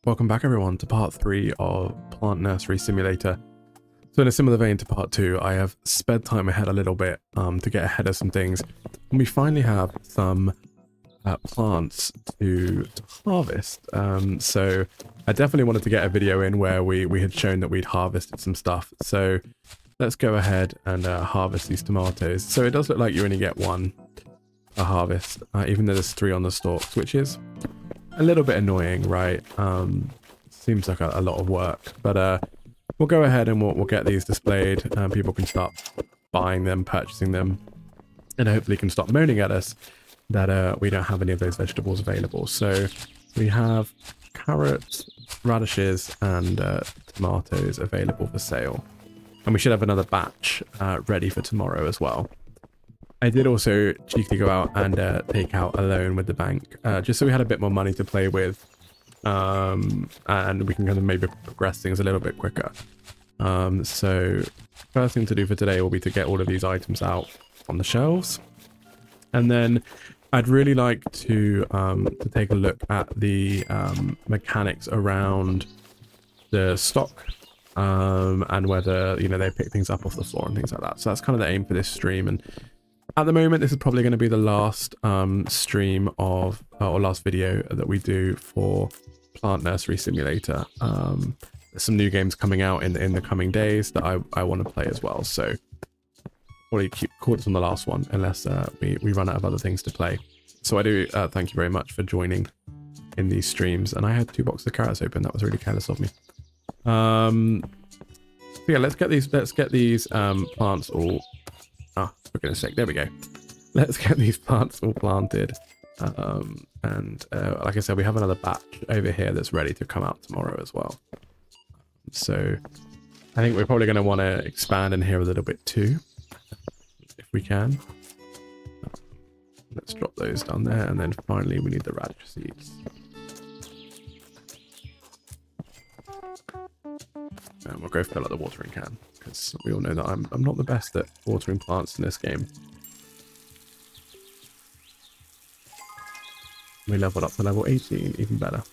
Welcome back everyone to part 3 of Plant Nursery Simulator. So in a similar vein to part 2, I have sped time ahead a little bit to get ahead of some things. And we finally have some plants to harvest. So I definitely wanted to get a video in where we had shown that we'd harvested some stuff. So let's go ahead and harvest these tomatoes. So it does look like you only get one a harvest, even though there's 3 on the stalks, which is a little bit annoying, right? Seems like a lot of work, but we'll go ahead and we'll get these displayed. People can start buying them, purchasing them, and hopefully can stop moaning at us that we don't have any of those vegetables available. So we have carrots, radishes, and tomatoes available for sale, and we should have another batch ready for tomorrow as well. I did also cheekily go out and take out a loan with the bank, just so we had a bit more money to play with, and we can kind of maybe progress things a little bit quicker. So first thing to do for today will be to get all of these items out on the shelves, and then I'd really like to take a look at the mechanics around the stock, and whether, you know, they pick things up off the floor and things like that. So that's kind of the aim for this stream. And at the moment, this is probably going to be the last stream of, or last video that we do for Plant Nursery Simulator. There's some new games coming out in the coming days that I want to play as well. So probably call this on the last one, unless we run out of other things to play. So I do thank you very much for joining in these streams. And I had 2 boxes of carrots open. That was really careless of me. So yeah, let's get these plants all. For goodness sake, there we go. Let's get these plants all planted. And like I said, we have another batch over here that's ready to come out tomorrow as well. So I think we're probably going to want to expand in here a little bit too, if we can. Let's drop those down there, and then finally we need the radish seeds. And we'll go fill up the watering can, because we all know that I'm not the best at watering plants in this game. We leveled up to level 18, even better.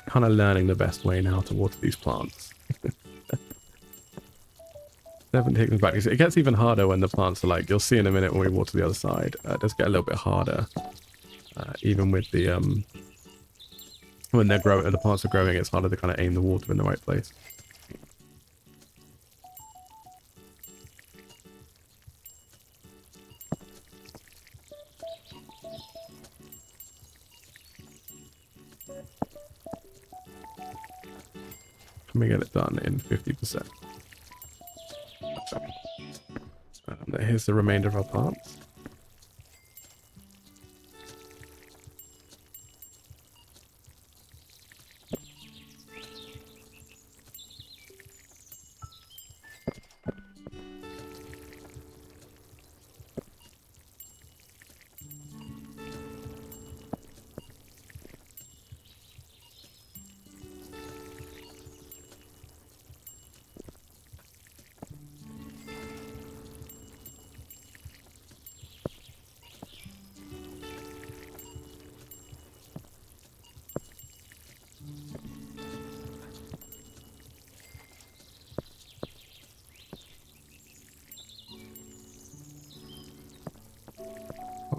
Kind of learning the best way now to water these plants. 7 takes me back. It gets even harder when the plants are like, you'll see in a minute when we water the other side. It does get a little bit harder, even with the when they're growing, the plants are growing. It's harder to kind of aim the water in the right place. Let me get it done in 50%. Here's the remainder of our plants.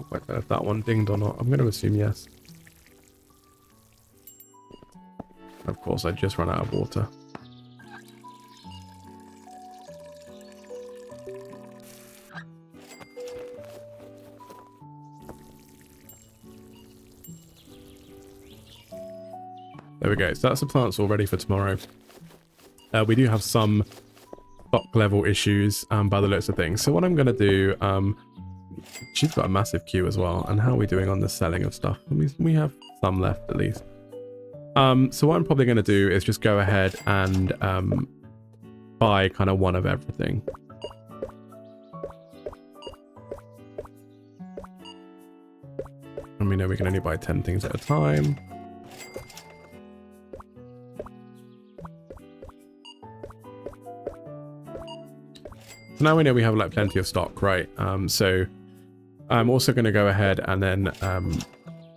I don't know if that one dinged or not. I'm going to assume yes. Of course, I just ran out of water. There we go. So that's the plants all ready for tomorrow. We do have some stock level issues by the looks of things. So what I'm going to do... she's got a massive queue as well. And how are we doing on the selling of stuff? We have some left at least. So what I'm probably going to do is just go ahead and buy kind of one of everything. And we know we can only buy 10 things at a time. So now we know we have like plenty of stock, right? So I'm also going to go ahead and then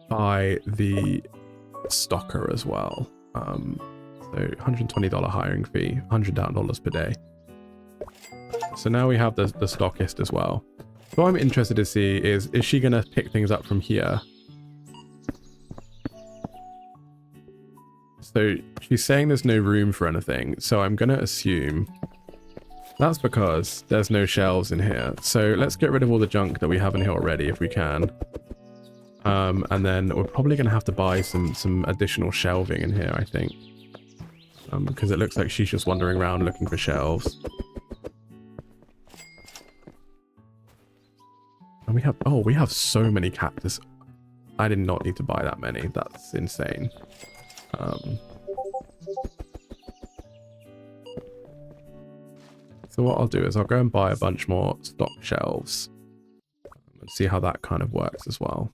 buy the stocker as well. So $120 hiring fee, $100 per day. So now we have the stockist as well. What I'm interested to see is she going to pick things up from here? So she's saying there's no room for anything. So I'm going to assume that's because there's no shelves in here. So let's get rid of all the junk that we have in here already if we can. And then we're probably going to have to buy some additional shelving in here, I think. Because it looks like she's just wandering around looking for shelves. And we have so many cactus. I did not need to buy that many. That's insane. So what I'll do is I'll go and buy a bunch more stock shelves. And see how that kind of works as well.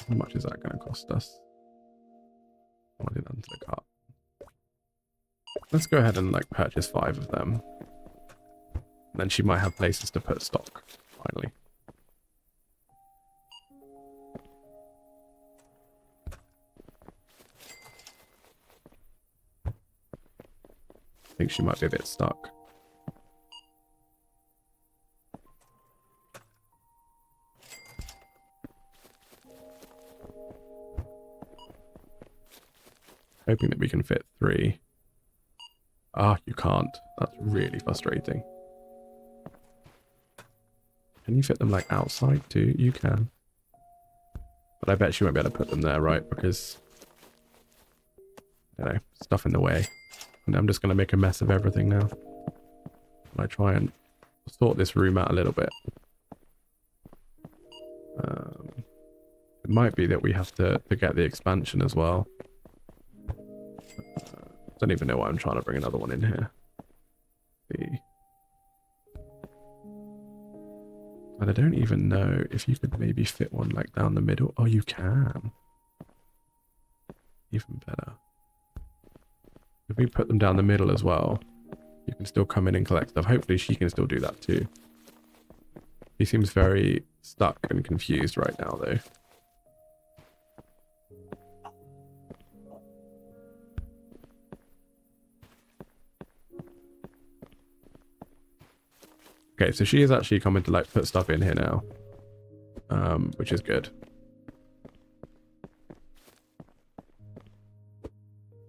How much is that going to cost us? I'll do that into the cart. Let's go ahead and like purchase 5 of them. And then she might have places to put stock, finally. I think she might be a bit stuck. Hoping that we can fit 3. Ah, you can't. That's really frustrating. Can you fit them like outside too? You can. But I bet she won't be able to put them there, right? Because, I don't know, stuff in the way. And I'm just going to make a mess of everything now. I try and sort this room out a little bit. It might be that we have to get the expansion as well. Don't even know why I'm trying to bring another one in here. And I don't even know if you could maybe fit one like down the middle. Oh, you can. Even better. If we put them down the middle as well, you can still come in and collect stuff. Hopefully she can still do that too. He seems very stuck and confused right now though. Okay, so she is actually coming to like put stuff in here now, which is good.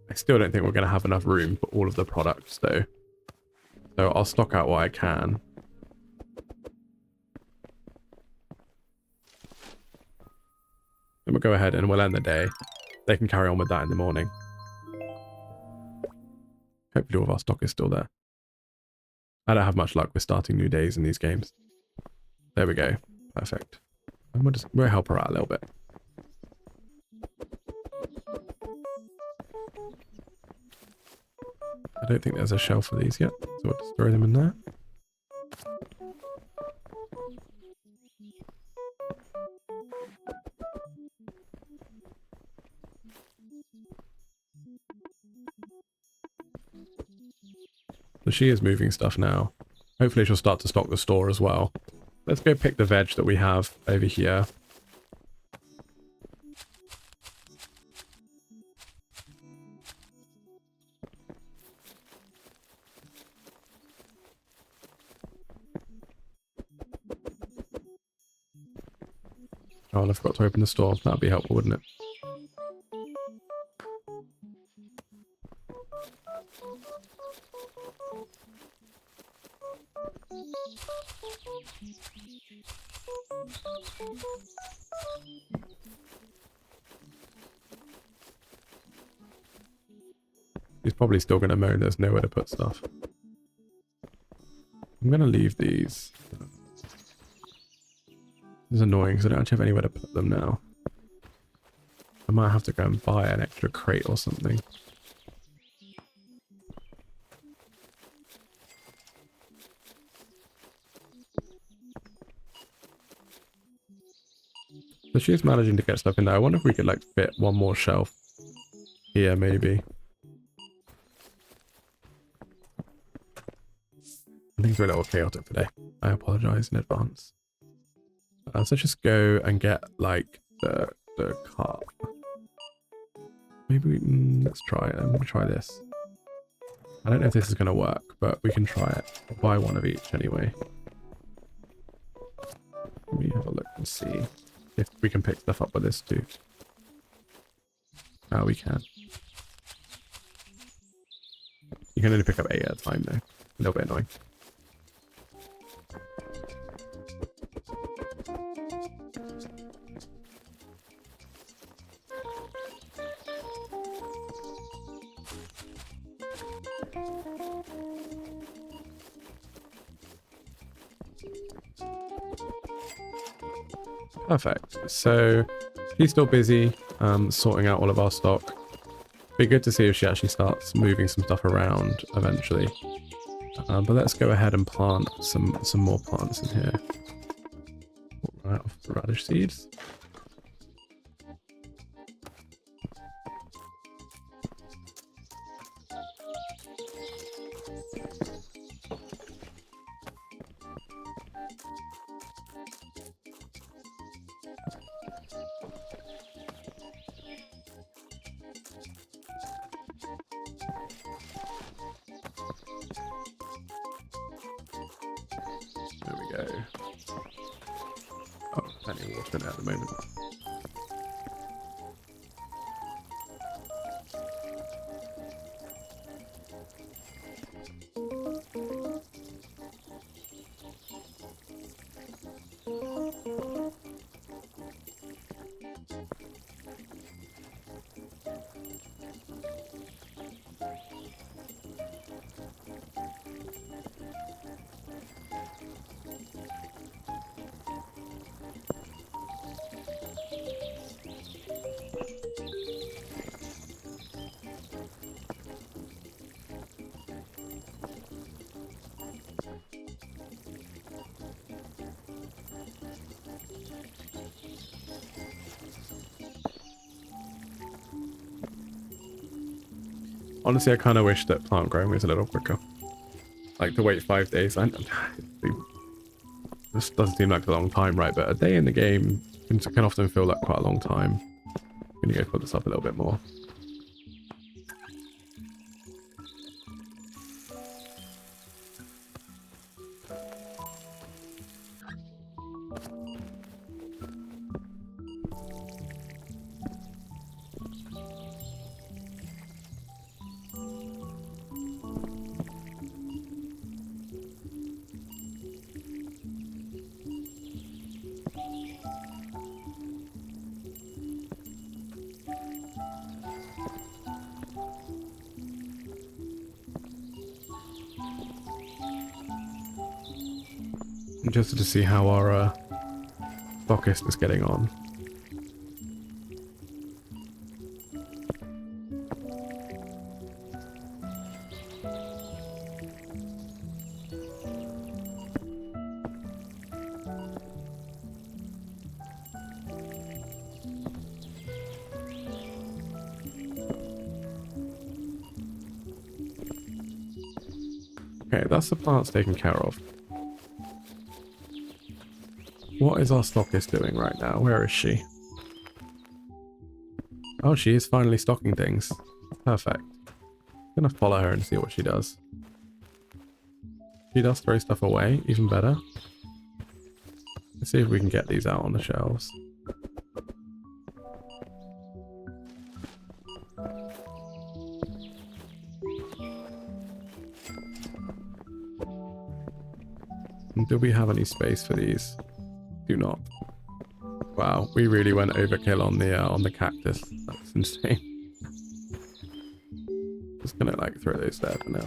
I still don't think we're going to have enough room for all of the products though. So I'll stock out what I can. Then we'll go ahead and we'll end the day. They can carry on with that in the morning. Hopefully all of our stock is still there. I don't have much luck with starting new days in these games. There we go. Perfect. And we'll help her out a little bit. I don't think there's a shelf for these yet, so we'll just throw them in there. So she is moving stuff now. Hopefully she'll start to stock the store as well. Let's go pick the veg that we have over here. Oh, I forgot to open the store. That'd be helpful, wouldn't it? He's probably still going to moan there's nowhere to put stuff. I'm going to leave these. It's annoying because I don't actually have anywhere to put them now. I might have to go and buy an extra crate or something. So she's managing to get stuff in there. I wonder if we could like fit one more shelf here maybe. Things are a little chaotic today. I apologize in advance. So let's just go and get like the cart. Maybe let's try it. I'm gonna try this. I don't know if this is gonna work, but we can try it. I'll buy one of each anyway. Let me have a look and see if we can pick stuff up with this too. Oh, we can. You can only pick up 8 at a time though. A little bit annoying. Perfect. So she's still busy sorting out all of our stock. Be good to see if she actually starts moving some stuff around eventually. But let's go ahead and plant some more plants in here. Right off the radish seeds. There we go. Oh, plenty of water in it at the moment. Honestly, I kind of wish that plant growing was a little quicker. Like to wait 5 days. This doesn't seem like a long time, right? But a day in the game can often feel like quite a long time. I'm going to go fill this up a little bit more. Interested to see how our stockist is getting on. Okay, that's the plants taken care of. What is our stockist doing right now? Where is she? Oh, she is finally stocking things. Perfect. I'm gonna follow her and see what she does. She does throw stuff away, even better. Let's see if we can get these out on the shelves. And do we have any space for these? Do not. Wow, we really went overkill on the cactus. That's insane. Just gonna like throw those there for now.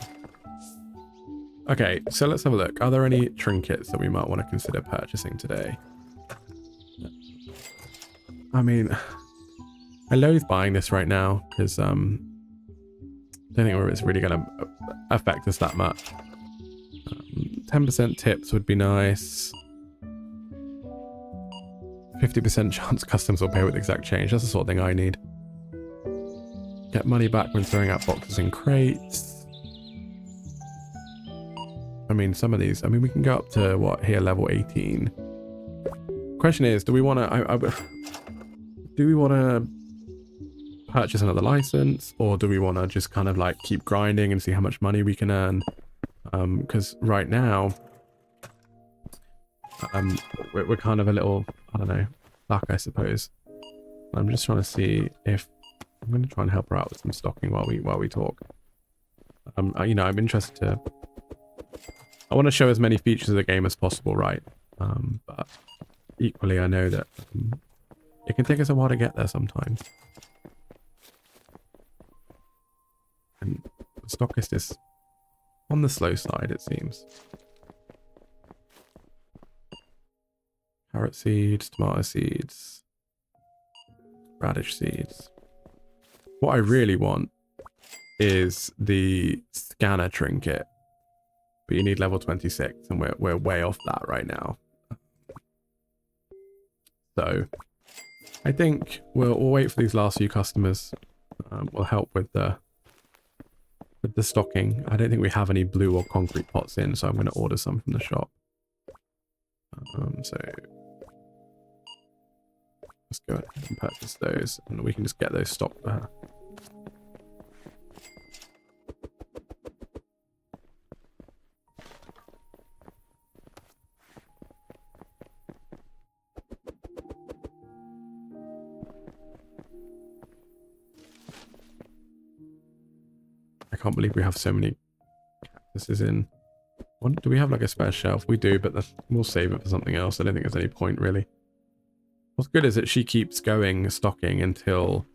Okay, so let's have a look. Are there any trinkets that we might want to consider purchasing today? I mean, I loathe buying this right now because I don't think it's really gonna affect us that much. 10% tips would be nice. 50% chance customers will pay with exact change. That's the sort of thing I need. Get money back when throwing out boxes in crates. I mean, some of these, I mean, we can go up to what here, level 18. Question is, do we want to, do we want to purchase another license, or do we want to just kind of like keep grinding and see how much money we can earn? Because right now, we're kind of a little, I don't know, stuck, I suppose. I'm just trying to see if I'm going to try and help her out with some stocking while we talk. You know, I'm interested to. I want to show as many features of the game as possible, right? But equally, I know that it can take us a while to get there sometimes. And the stockist is on the slow side, it seems. Carrot seeds, tomato seeds, radish seeds. What I really want is the scanner trinket, but you need level 26, and we're way off that right now. So I think we'll wait for these last few customers. We'll help with the stocking. I don't think we have any blue or concrete pots in, so I'm going to order some from the shop. So let's go ahead and purchase those, and we can just get those stocked for her. I can't believe we have so many cactuses in. Do we have like a spare shelf? We do, but we'll save it for something else. I don't think there's any point really. What's good is that she keeps going stocking until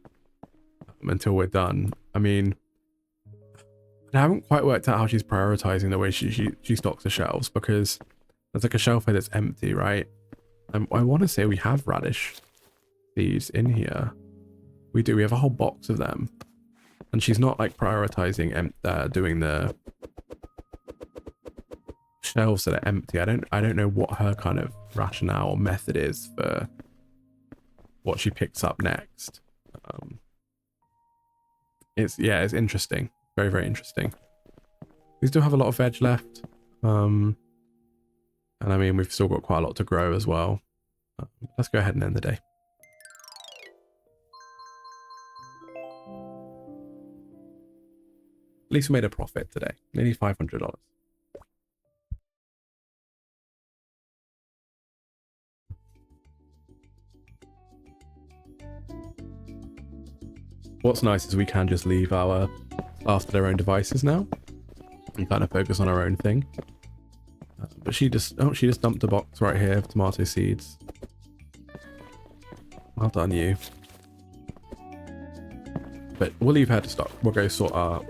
we're done. I mean, I haven't quite worked out how she's prioritizing the way she stocks the shelves, because there's like a shelf here that's empty, right? I want to say we have radish seeds in here. We do. We have a whole box of them. And she's not like prioritizing doing the shelves that are empty. I don't know what her kind of rationale or method is for what she picks up next. It's interesting, very, very interesting. We still have a lot of veg left, and I mean we've still got quite a lot to grow as well. Let's go ahead and end the day. At least we made a profit today, nearly $500. What's nice is we can just leave our staff to their own devices now and kind of focus on our own thing. But she just dumped a box right here of tomato seeds. Well done, you. But we'll leave her to stock. We'll go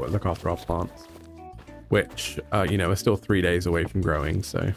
look after our plants, which you know, are still 3 days away from growing, so.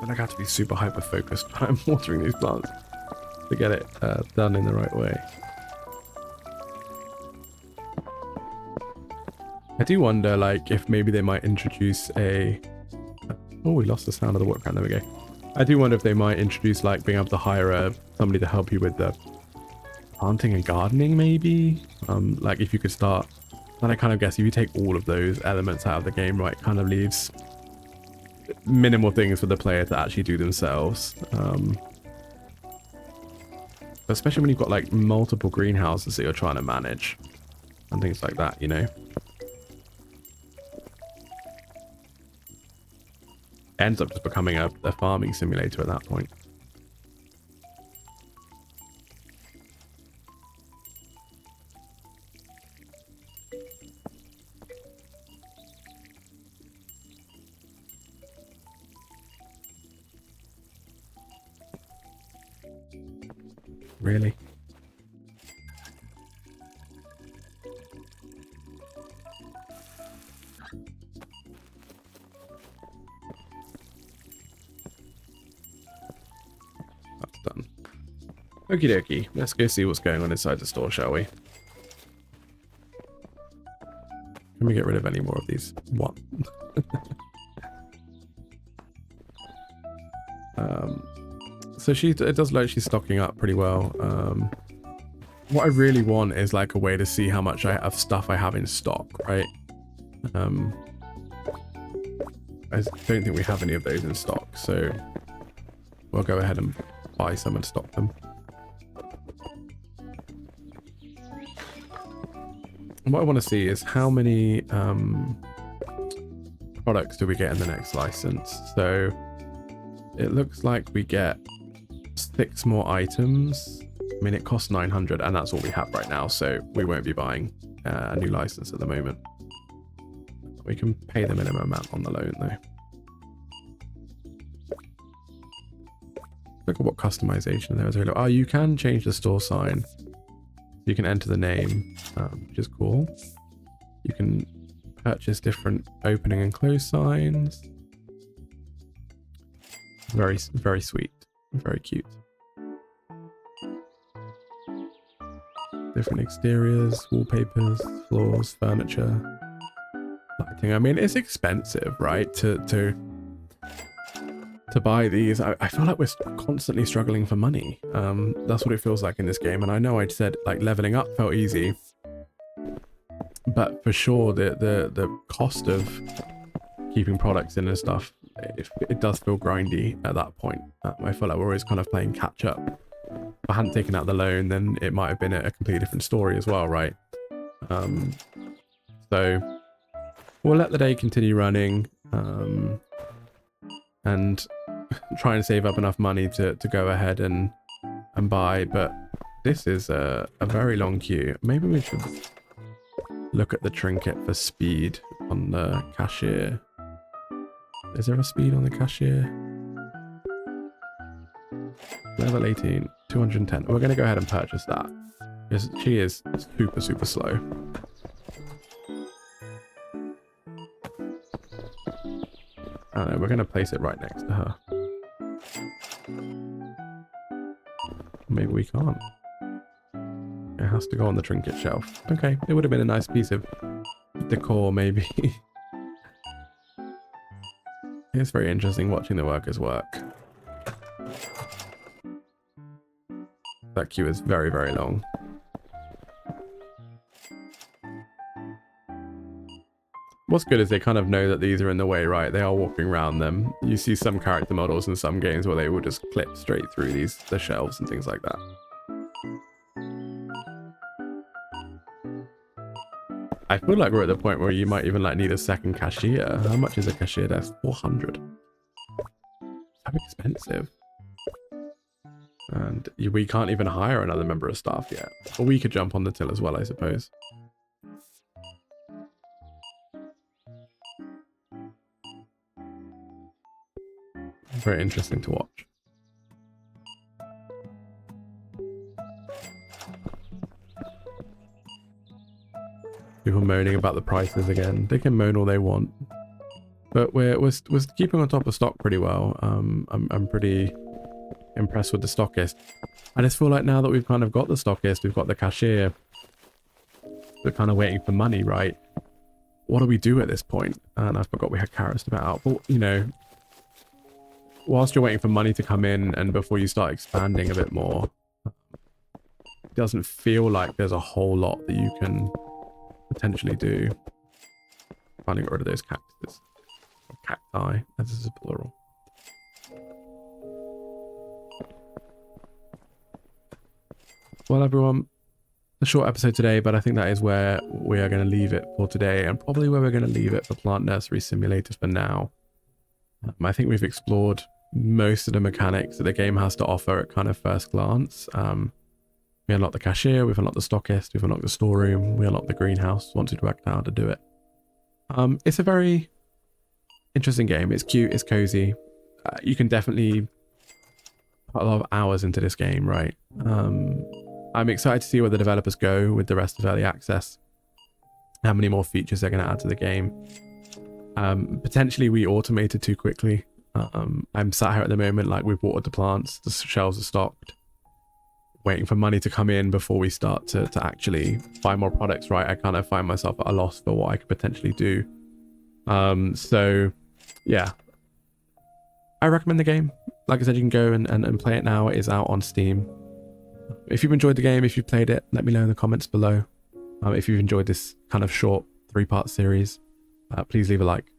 I have to be super hyper focused when I'm watering these plants to get it done in the right way. I do wonder, like, if maybe they might introduce a... Oh, we lost the sound of the water can. There we go. I do wonder if they might introduce, like, being able to hire somebody to help you with the planting and gardening, maybe? Like, if you could start... And I kind of guess if you take all of those elements out of the game, right, kind of leaves minimal things for the player to actually do themselves. Especially when you've got, like, multiple greenhouses that you're trying to manage and things like that, you know? Ends up just becoming a farming simulator at that point. Really? That's done. Okie dokie. Let's go see what's going on inside the store, shall we? Can we get rid of any more of these? One. So it does look like she's stocking up pretty well. What I really want is like a way to see how much of stuff I have in stock, right? I don't think we have any of those in stock, so we'll go ahead and buy some and stock them. And what I want to see is how many products do we get in the next license. So it looks like we get 6 more items. I mean, it costs 900 and that's all we have right now, so we won't be buying a new license at the moment. We can pay the minimum amount on the loan though. Look at what customization there is. Oh, you can change the store sign. You can enter the name, which is cool. You can purchase different opening and close signs. Very, very sweet. Very cute. Different exteriors, wallpapers, floors, furniture, lighting. I mean, it's expensive, right? To buy these. I feel like we're constantly struggling for money. That's what it feels like in this game. And I know I'd said like leveling up felt easy, but for sure the cost of keeping products in and stuff, it does feel grindy at that point. I feel like we're always kind of playing catch up. If I hadn't taken out the loan, then it might have been a completely different story as well, right? So we'll let the day continue running and try and save up enough money to go ahead and buy. But this is a very long queue. Maybe we should look at the trinket for speed on the cashier. Is there a speed on the cashier? Level 18, 210. We're going to go ahead and purchase that because she is super, super slow. I don't know, we're going to place it right next to her. Maybe we can't. It has to go on the trinket shelf. Okay, it would have been a nice piece of decor, maybe. It's very interesting watching the workers work. That queue is very, very long. What's good is they kind of know that these are in the way, right? They are walking around them. You see some character models in some games where they will just clip straight through the shelves and things like that. I feel like we're at the point where you might even like need a second cashier. How much is a cashier desk? 400. So expensive. And we can't even hire another member of staff yet. Or we could jump on the till as well, I suppose. Very interesting to watch. People moaning about the prices again. They can moan all they want, but we're keeping on top of stock pretty well. I'm pretty impressed with the stockist. I just feel like now that we've kind of got the stockist, we've got the cashier, we're kind of waiting for money, right? What do we do at this point? And I forgot we had carrots to bet out. But you know, whilst you're waiting for money to come in and before you start expanding a bit more, it doesn't feel like there's a whole lot that you can potentially do. Finally got rid of those cactuses. Or cacti, as this is plural. Well, everyone, a short episode today, but I think that is where we are going to leave it for today, and probably where we're going to leave it for Plant Nursery Simulator for now. I think we've explored most of the mechanics that the game has to offer at kind of first glance. We unlocked the cashier, we've unlocked the stockist, we've unlocked the storeroom, we unlocked the greenhouse once we'd worked out how to do it. It's a very interesting game. It's cute, it's cozy. You can definitely quite a lot of hours into this game, right? I'm excited to see where the developers go with the rest of early access. How many more features they're going to add to the game. Potentially we automated too quickly. I'm sat here at the moment like we've watered the plants, the shelves are stocked, waiting for money to come in before we start to actually buy more products, right? I kind of find myself at a loss for what I could potentially do. So yeah, I recommend the game. Like I said, you can go and play it now. It is out on Steam. If you've enjoyed the game, if you've played it, let me know in the comments below. If you've enjoyed this kind of short 3-part series, please leave a like.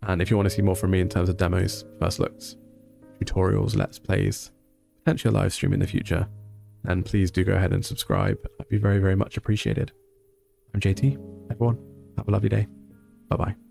And if you want to see more from me in terms of demos, first looks, tutorials, let's plays, potentially a live stream in the future, then please do go ahead and subscribe. I'd be very, very much appreciated. I'm JT. Everyone, have a lovely day. Bye-bye.